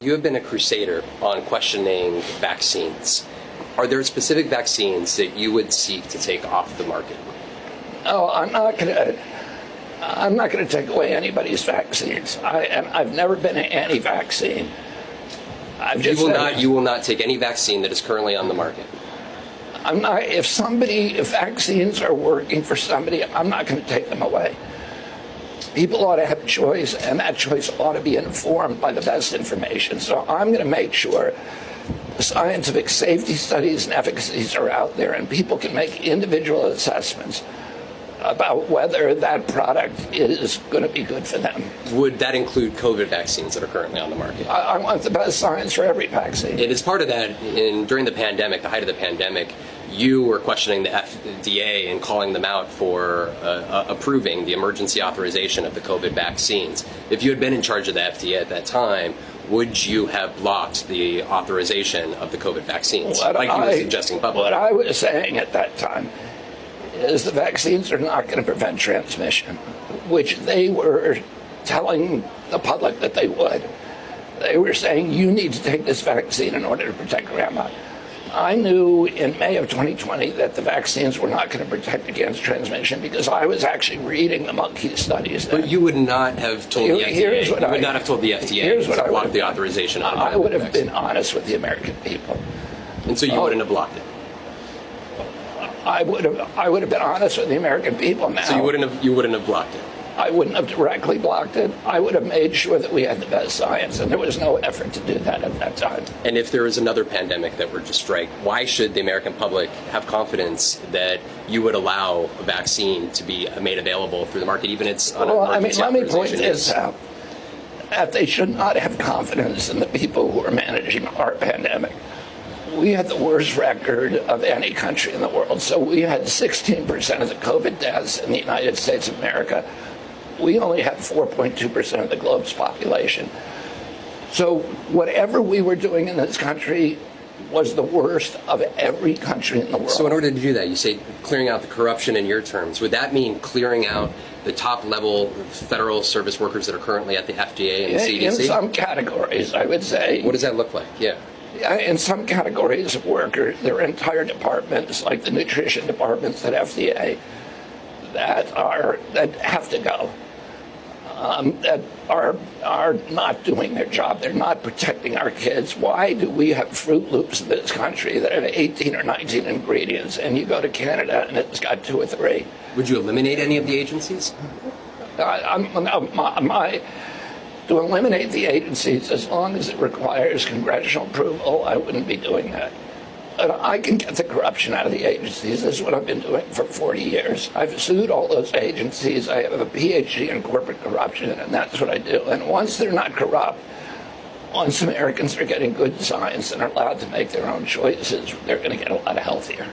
You have been a crusader on questioning vaccines. Are there specific vaccines that you would seek to take off the market? No, I'm not going to take away anybody's vaccines. I've never been anti-vaccine. You will not take any vaccine that is currently on the market. I'm not. If vaccines are working for somebody, I'm not going to take them away. People ought to have a choice, and that choice ought to be informed by the best information. So I'm going to make sure the scientific safety studies and efficacies are out there, and people can make individual assessments about whether that product is going to be good for them. Would that include COVID vaccines that are currently on the market? I want the best science for every vaccine. It is part of that. During the pandemic, the height of the pandemic, you were questioning the FDA and calling them out for approving the emergency authorization of the COVID vaccines. If you had been in charge of the FDA at that time, would you have blocked the authorization of the COVID vaccines, like you were suggesting publicly? What I was saying at that time is the vaccines are not going to prevent transmission, which they were telling the public that they would. They were saying, you need to take this vaccine in order to protect grandma. I knew in May of 2020 that the vaccines were not going to protect against transmission because I was actually reading the monkey studies. But you would not have told the FDA. You would not have told the FDA to block the authorization of the I would have been honest with the American people. And so you wouldn't have blocked it. I would have been honest with the American people now. So you wouldn't have blocked it. I wouldn't have directly blocked it. I would have made sure that we had the best science, and there was no effort to do that at that time. And if there is another pandemic that were to strike, why should the American public have confidence that you would allow a vaccine to be made available through the market, even if it's on an emergency let me point authorization? this out. That they should not have confidence in the people who are managing our pandemic. We had the worst record of any country in the world. So we had 16% of the COVID deaths in the United States of America. We only had 4.2% of the globe's population. So whatever we were doing in this country was the worst of every country in the world. So in order to do that, you say clearing out the corruption in your terms. Would that mean clearing out the top level federal service workers that are currently at the FDA and the CDC? In some categories, I would say. What does that look like? Yeah. In some categories of workers, there are entire departments, like the nutrition departments at FDA, that have to go. That are not doing their job. They're not protecting our kids. Why do we have Fruit Loops in this country that have 18 or 19 ingredients, and you go to Canada and it's got 2 or 3? Would you eliminate any of the agencies? To eliminate the agencies, as long as it requires congressional approval, I wouldn't be doing that. And I can get the corruption out of the agencies. This is what I've been doing for 40 years. I've sued all those agencies. I have a PhD in corporate corruption, and that's what I do. And once they're not corrupt, once Americans are getting good science and are allowed to make their own choices, they're going to get a lot healthier.